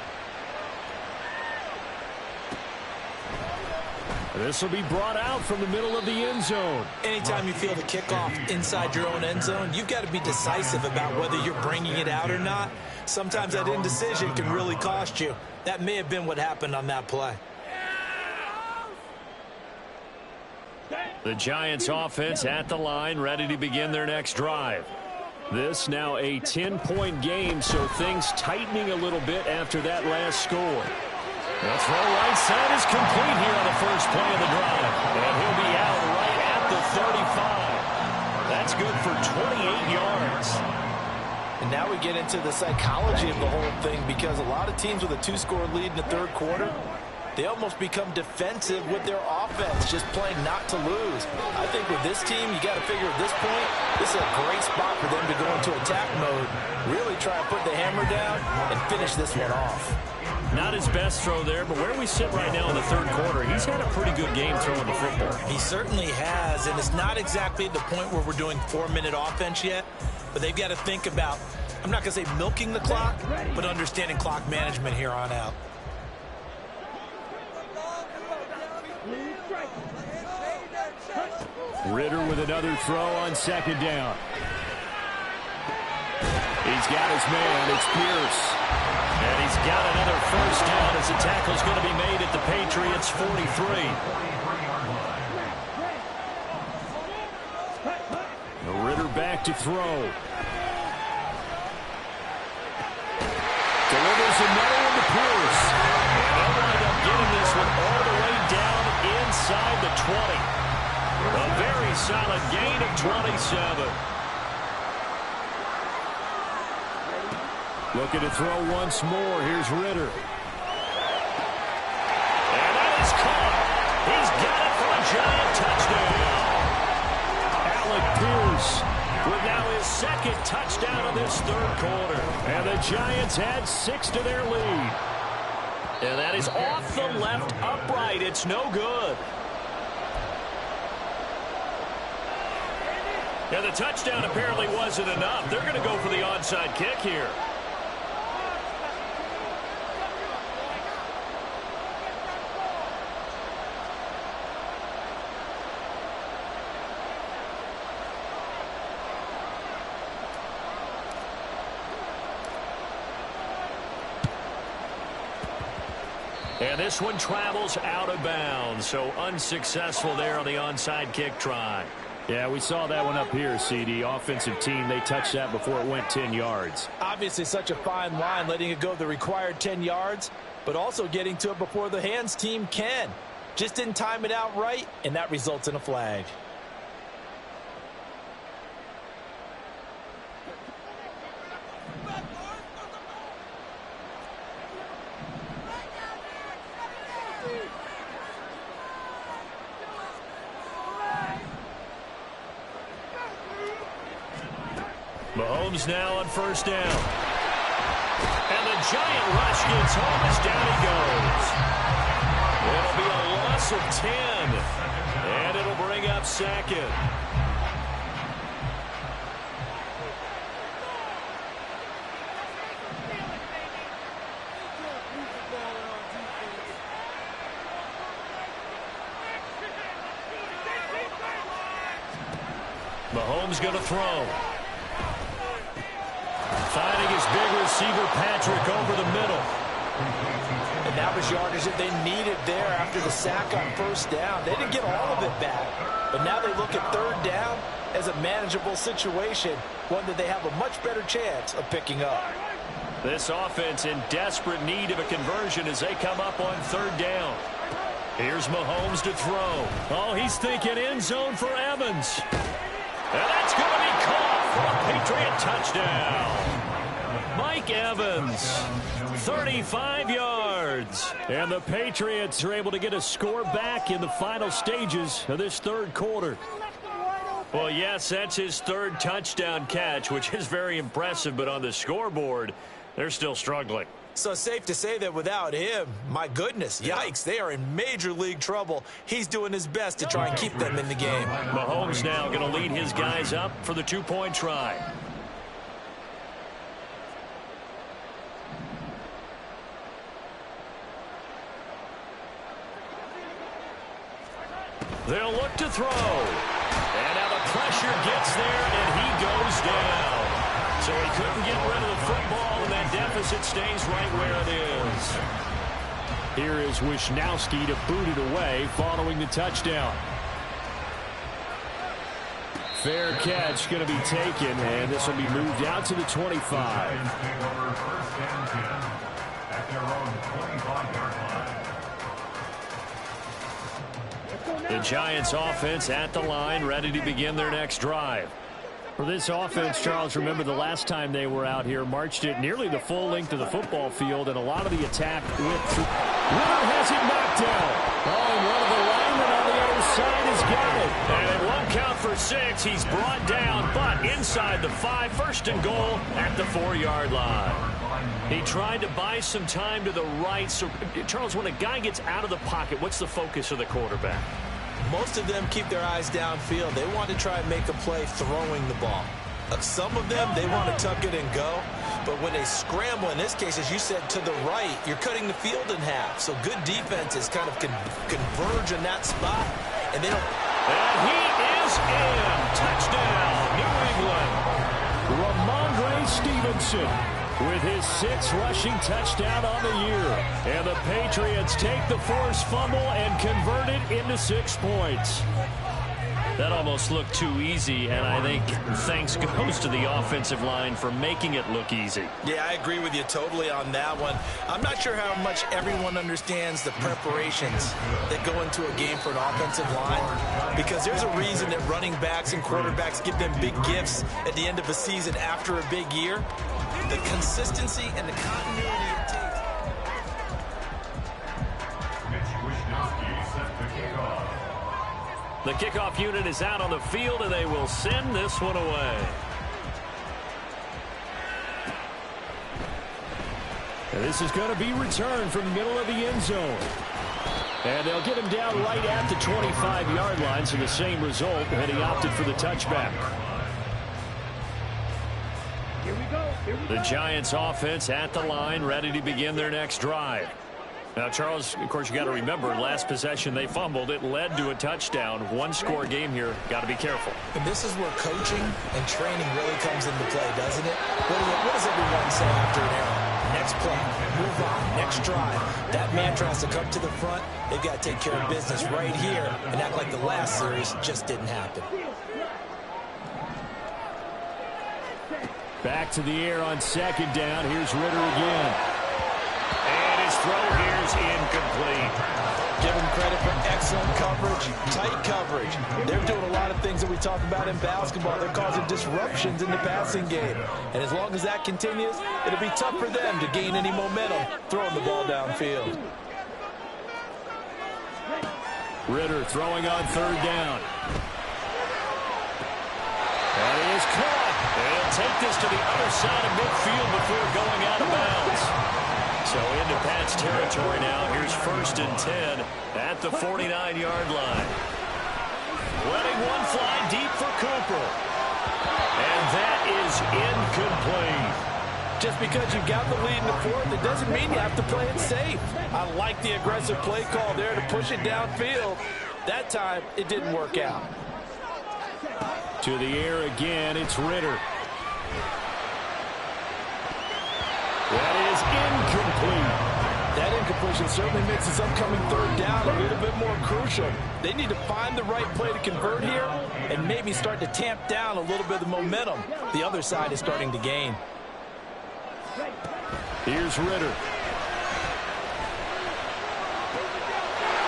This will be brought out from the middle of the end zone. Anytime you feel the kickoff inside your own end zone, you've got to be decisive about whether you're bringing it out or not. Sometimes that indecision can really cost you. That may have been what happened on that play. The Giants offense at the line, ready to begin their next drive. This now a 10-point game, so things tightening a little bit after that last score. The throw right side is complete here on the first play of the drive. And he'll be out right at the 35. That's good for 28 yards. And now we get into the psychology of the whole thing, because a lot of teams with a 2-score lead in the third quarter, they almost become defensive with their offense, just playing not to lose. I think with this team, you got to figure at this point, this is a great spot for them to go into attack mode, really try and put the hammer down and finish this one off. Not his best throw there, but where we sit right now in the third quarter, he's had a pretty good game throwing the football. He certainly has, and it's not exactly the point where we're doing 4-minute offense yet, but they've got to think about, I'm not going to say milking the clock, but understanding clock management here on out. Ritter with another throw on second down. He's got his man. It's Pierce. And he's got another first down as the tackle's going to be made at the Patriots' 43. Ritter back to throw. Delivers another one to Pierce. And they'll wind up getting this one all the way down inside the 20. A very solid gain of 27. Looking to throw once more. Here's Ritter. And that is caught. He's got it for a giant touchdown. Alec Pierce with now his second touchdown of this third quarter. And the Giants add 6 to their lead. And that is off the left upright. It's no good. Yeah, the touchdown apparently wasn't enough. They're going to go for the onside kick here. And this one travels out of bounds, so unsuccessful there on the onside kick try. Yeah, we saw that one up here, CD. Offensive team, they touched that before it went 10 yards. Obviously such a fine line, letting it go the required 10 yards, but also getting to it before the hands team can. Just didn't time it out right, and that results in a flag. Mahomes now on first down. And the giant rush gets home as down he goes. loss of 10. And it'll bring up second. Mahomes going to throw. Finding his big receiver, Patrick, over the middle. And that was yardage that they needed there after the sack on first down. They didn't get all of it back, but now they look at third down as a manageable situation, one that they have a much better chance of picking up. This offense in desperate need of a conversion as they come up on third down. Here's Mahomes to throw. Oh, he's thinking end zone for Evans. And that's going to be caught for a Patriot touchdown. Mike Evans, 35 yards. And the Patriots are able to get a score back in the final stages of this third quarter. Well, yes, that's his third touchdown catch, which is very impressive. But on the scoreboard, they're still struggling. So safe to say that without him, my goodness, yikes, they are in major league trouble. He's doing his best to try and keep them in the game. Mahomes now going to lead his guys up for the two-point try. They'll look to throw. And now the pressure gets there, and he goes down. So he couldn't get rid of the football, and that deficit stays right where it is. Here is Wisnowski to boot it away following the touchdown. Fair catch going to be taken, and this will be moved out to the 25. The Giants offense at the line, ready to begin their next drive. For this offense, Charles, remember the last time they were out here, marched it nearly the full length of the football field, and a lot of the attack went through. Ritter has it knocked down. Oh, and one of the linemen on the other side has got it. And it won't count for 6. He's brought down, but inside the 5, first and goal at the 4-yard line. He tried to buy some time to the right. So, Charles, when a guy gets out of the pocket, what's the focus of the quarterback? Most of them keep their eyes downfield. They want to try and make a play throwing the ball. Some of them, they want to tuck it and go. But when they scramble, in this case, as you said, to the right, you're cutting the field in half. So good defenses kind of converge in that spot. And they don't. And he is in. Touchdown, New England. Ramondre Stevenson with his 6th rushing touchdown on the year. And the Patriots take the forced fumble and convert it into 6 points. That almost looked too easy, and I think thanks goes to the offensive line for making it look easy. Yeah, I agree with you totally on that one. I'm not sure how much everyone understands the preparations that go into a game for an offensive line, because there's a reason that running backs and quarterbacks give them big gifts at the end of a season after a big year. The consistency and the continuity it takes. The kickoff unit is out on the field, and they will send this one away. And this is going to be returned from the middle of the end zone. And they'll get him down right at the 25-yard line, so the same result, and he opted for the touchback. Here we go. The Giants offense at the line, ready to begin their next drive. Now, Charles, of course, you got to remember, last possession they fumbled. It led to a touchdown. One-score game here. Got to be careful. And this is where coaching and training really comes into play, doesn't it? What does everyone say after an error? Next play, move on, next drive. That mantra has to come to the front. They've got to take care of business right here and act like the last series just didn't happen. Back to the air on second down. Here's Ritter again. And his throw here is incomplete. Give him credit for excellent coverage, tight coverage. They're doing a lot of things that we talk about in basketball. They're causing disruptions in the passing game. And as long as that continues, it'll be tough for them to gain any momentum throwing the ball downfield. Ritter throwing on third down. And he is caught. They'll take this to the other side of midfield before going out of bounds. So into Pat's territory now. Here's 1st and 10 at the 49-yard line. Letting one fly deep for Cooper. And that is incomplete. Just because you've got the lead in the fourth, it doesn't mean you have to play it safe. I like the aggressive play call there to push it downfield. That time, it didn't work out. To the air again, it's Ritter. That is incomplete. That incompletion certainly makes this upcoming 3rd down a little bit more crucial. They need to find the right play to convert here and maybe start to tamp down a little bit of the momentum the other side is starting to gain. Here's Ritter.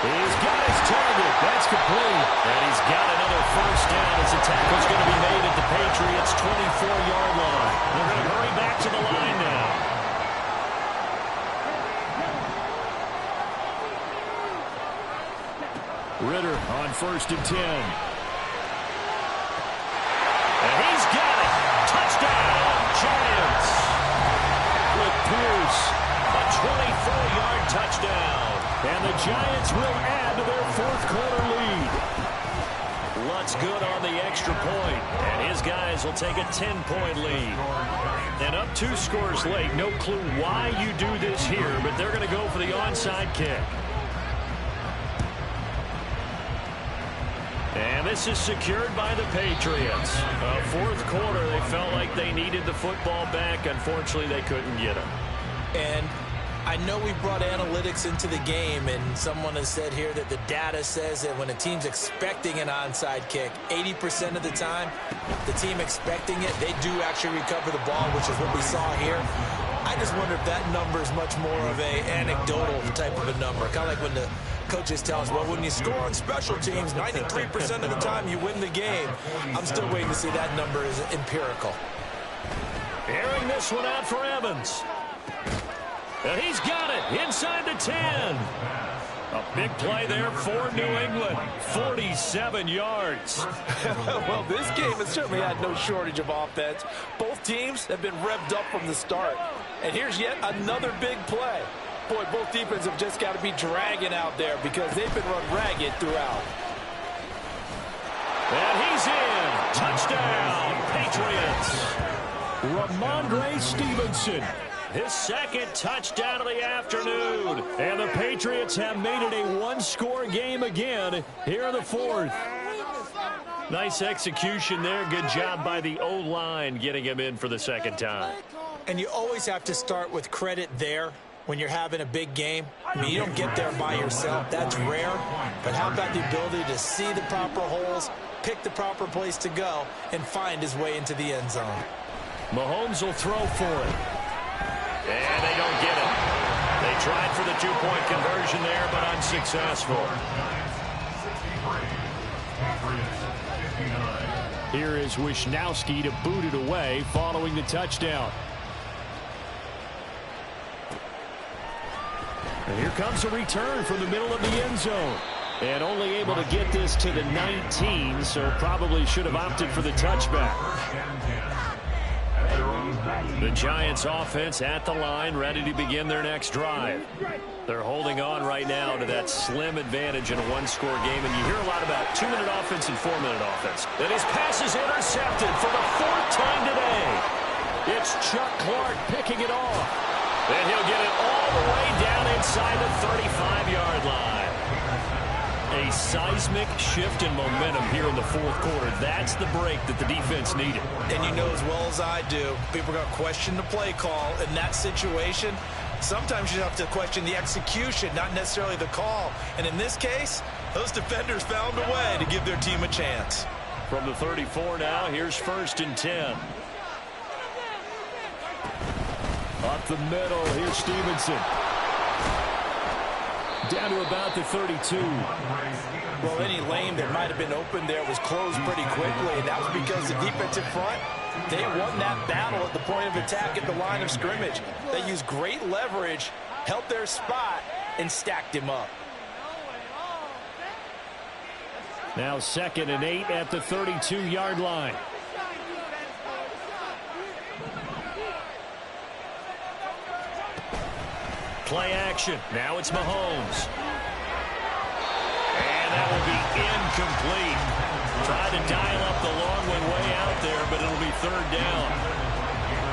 He's got his target. That's complete. And he's got another 1st down as the tackle's going to be made at the Patriots' 24-yard line. They're going to hurry back to the line now. Ritter on 1st and 10. And he's got it. Touchdown, Giants. With Pierce, a 24-yard touchdown. And the Giants will add to their 4th quarter lead. Lutz good on the extra point, and his guys will take a 10-point lead. And up 2 scores late, no clue why you do this here, but they're going to go for the onside kick. And this is secured by the Patriots. 4th quarter, they felt like they needed the football back. Unfortunately, they couldn't get it. And I know we brought analytics into the game, and someone has said here that the data says that when a team's expecting an onside kick, 80% of the time, the team expecting it, they do actually recover the ball, which is what we saw here. I just wonder if that number is much more of a anecdotal type of a number, kind of like when the coaches tell us, well, when you score on special teams, 93% of the time you win the game. I'm still waiting to see that number is empirical. Airing this one out for Evans. And he's got it inside the 10. A big play there for New England. 47 yards. Well, this game has certainly had no shortage of offense. Both teams have been revved up from the start. And here's yet another big play. Boy, both defenses have just got to be dragging out there because they've been run ragged throughout. And he's in. Touchdown, Patriots. Ramondre Stevenson. His 2nd touchdown of the afternoon. And the Patriots have made it a 1-score game again here in the 4th. Nice execution there. Good job by the O-line getting him in for the 2nd time. And you always have to start with credit there when you're having a big game. I mean, you don't get there by yourself. That's rare. But how about the ability to see the proper holes, pick the proper place to go, and find his way into the end zone? Mahomes will throw for it. And they don't get it. They tried for the 2-point conversion there, but unsuccessful. Here is Wisnowski to boot it away following the touchdown. And here comes a return from the middle of the end zone. And only able to get this to the 19, so probably should have opted for the touchback. The Giants offense at the line, ready to begin their next drive. They're holding on right now to that slim advantage in a 1-score game, and you hear a lot about 2-minute offense and 4-minute offense. And his pass is intercepted for the 4th time today. It's Chuck Clark picking it off. And he'll get it all the way down inside the 35-yard line. A seismic shift in momentum here in the 4th quarter. That's the break that the defense needed. And you know as well as I do, people are going to question the play call in that situation. Sometimes you have to question the execution, not necessarily the call. And in this case, those defenders found a way to give their team a chance. From the 34 now, here's 1st and 10. Up the middle, here's Stevenson. Down to about the 32. Well, any lane that might have been open there was closed pretty quickly, and that was because the defensive front, they won that battle at the point of attack at the line of scrimmage. They used great leverage, held their spot, and stacked him up. Now 2nd and 8 at the 32-yard line. Play action. Now it's Mahomes. And that will be incomplete. Tried to dial up the long one way out there, but it'll be third down.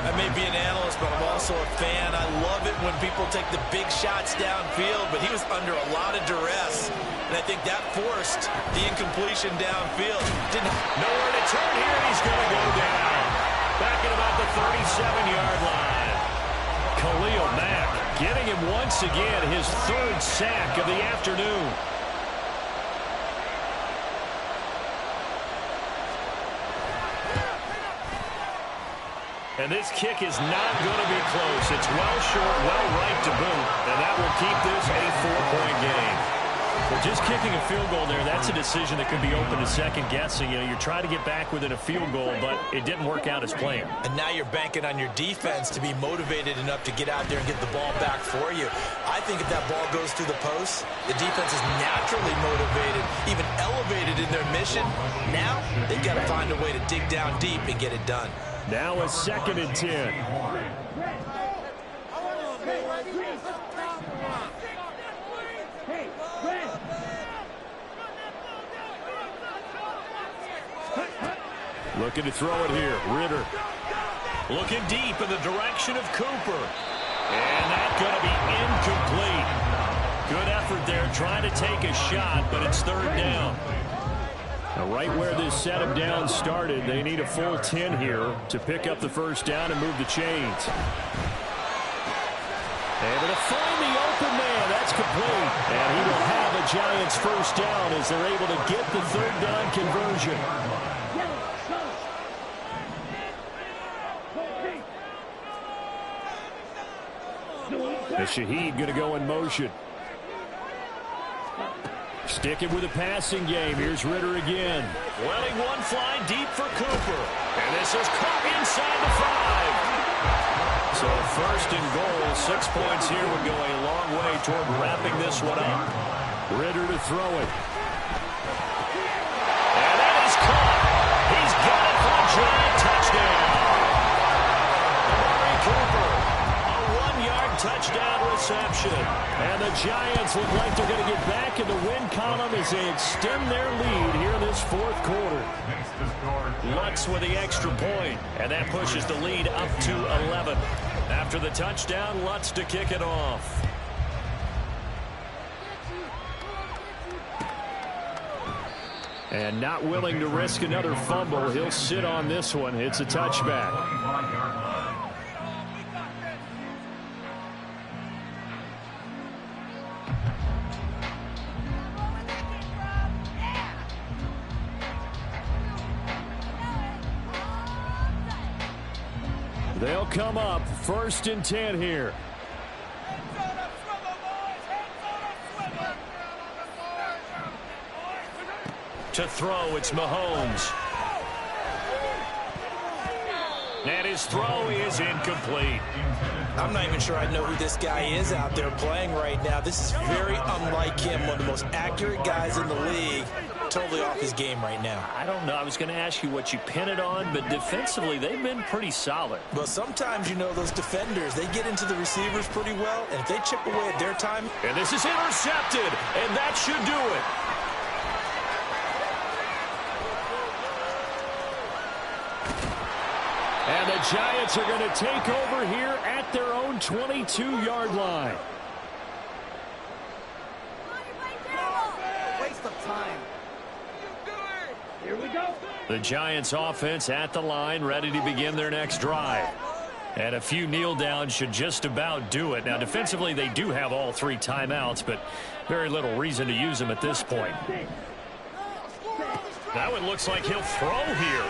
I may be an analyst, but I'm also a fan. I love it when people take the big shots downfield, but he was under a lot of duress. And I think that forced the incompletion downfield. Nowhere to turn here, and he's going to go down. Back at about the 37-yard line. Khalil Mack getting him once again, his third sack of the afternoon. And this kick is not going to be close. It's well short, well right to boot, and that will keep this a 4-point game. But just kicking a field goal there, that's a decision that could be open to second guessing. You know, you're trying to get back within a field goal, but it didn't work out as planned. And now you're banking on your defense to be motivated enough to get out there and get the ball back for you. I think if that ball goes through the post, the defense is naturally motivated, even elevated in their mission. Now they've got to find a way to dig down deep and get it done. Now a 2nd and 10. Looking to throw it here. Ritter. Looking deep in the direction of Cooper. And that's going to be incomplete. Good effort there trying to take a shot, but it's third down. Now, right where this set him down started, they need a full 10 here to pick up the first down and move the chains. Able to find the open man. That's complete. And he will have a Giants first down as they're able to get the third down conversion. And Shaheed going to go in motion. Sticking with the passing game. Here's Ritter again. Letting one fly deep for Cooper. And this is caught inside the 5. So first and goal, 6 points here would go a long way toward wrapping this one up. Ritter to throw it. And that is caught. He's got it for a giant touchdown. Amari Cooper, a 1-yard touchdown reception. And the Giants look like they're going to get back in the win column as they extend their lead here in this fourth quarter. Lutz with the extra point, and that pushes the lead up to 11. After the touchdown, Lutz to kick it off. And not willing to risk another fumble, he'll sit on this one. It's a touchback. They'll come up 1st and 10 here. To throw, it's Mahomes. And his throw is incomplete. I'm not even sure I know who this guy is out there playing right now. This is very unlike him, one of the most accurate guys in the league. Totally off his game right now. I don't know. I was going to ask you what you pin it on, but defensively, they've been pretty solid. Well, sometimes, you know, those defenders, they get into the receivers pretty well, and if they chip away at their time. And this is intercepted, and that should do it. And the Giants are going to take over here at their own 22-yard line. Waste of time. Here we go. The Giants offense at the line, ready to begin their next drive. And a few kneel downs should just about do it. Now, defensively, they do have all 3 timeouts, but very little reason to use them at this point. That one looks like he'll throw here.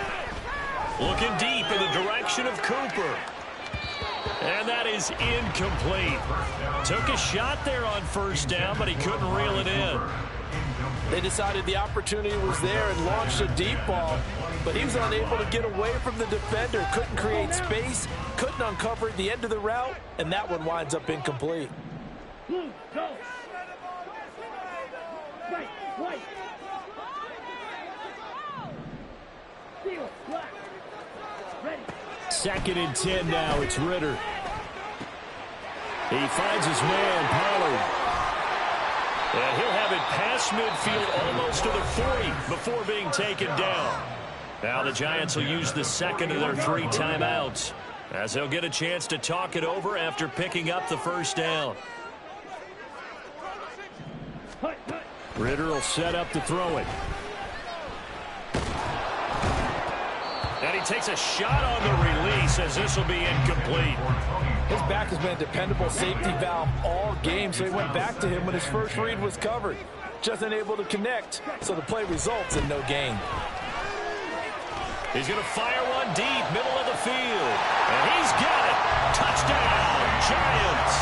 Looking deep in the direction of Cooper. And that is incomplete. Took a shot there on first down, but he couldn't reel it in. They decided the opportunity was there and launched a deep ball, but he was unable to get away from the defender. Couldn't create space, couldn't uncover the end of the route, and that one winds up incomplete. Blue, go. Right, white. Steel, black. Ready. 2nd and 10 now. It's Ritter. He finds his man, Pollard. And he'll have it past midfield almost to the 40 before being taken down. Now the Giants will use the second of their 3 timeouts, as they'll get a chance to talk it over after picking up the first down. Ritter will set up to throw it. And he takes a shot on the release, as this will be incomplete. His back has been a dependable safety valve all game, so he went back to him when his first read was covered. Just unable to connect, so the play results in no gain. He's going to fire one deep, middle of the field. And he's got it. Touchdown, Giants.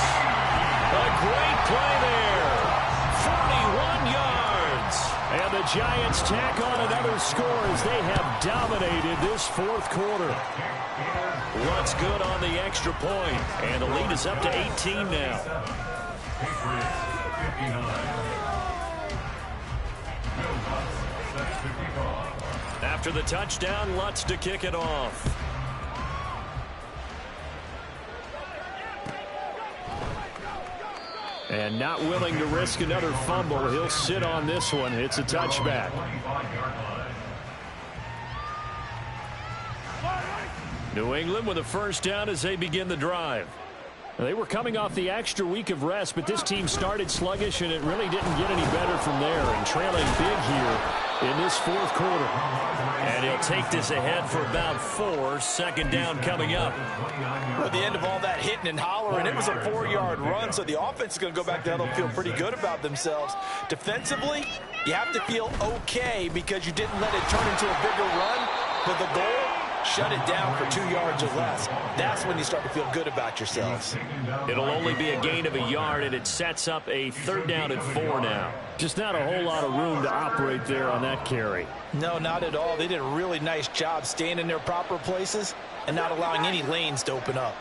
A great play there. 41 yards. And the Giants tack on another score as they have dominated this fourth quarter. What's good on the extra point? And the lead is up to 18 now. After the touchdown, Lutz to kick it off. And not willing to risk another fumble, he'll sit on this one. It's a touchback. New England with a first down as they begin the drive. They were coming off the extra week of rest, but this team started sluggish, and it really didn't get any better from there. And trailing big here in this fourth quarter. And he'll take this ahead for about 4. Second down coming up. At the end of all that hitting and hollering, it was a 4-yard run, so the offense is going to go back there and feel pretty good about themselves. Defensively, you have to feel okay because you didn't let it turn into a bigger run, but the goal, shut it down for 2 yards or less. That's when you start to feel good about yourselves. It'll only be a gain of a yard, and it sets up a 3rd down and 4 now. Just not a whole lot of room to operate there on that carry. No, not at all. They did a really nice job staying in their proper places and not allowing any lanes to open up.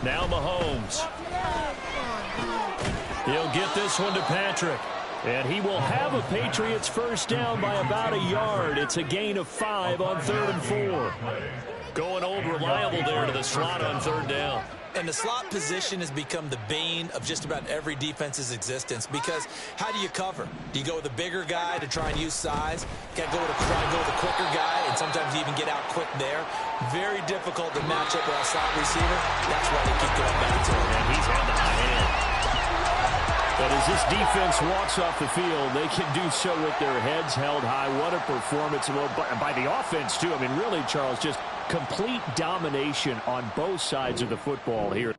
Now Mahomes. He'll get this one to Patrick. And he will have a Patriots first down by about a yard. It's a gain of 5 on 3rd and 4. Going old reliable there to the slot on 3rd down. And the slot position has become the bane of just about every defense's existence, because how do you cover? Do you go with a bigger guy to try and use size? You got to try and go with a quicker guy, and sometimes you even get out quick there. Very difficult to match up with a slot receiver. That's why they keep going back to him. And he's had the high hand. But as this defense walks off the field, they can do so with their heads held high. What a performance by the offense, too. I mean, really, Charles, just complete domination on both sides of the football here.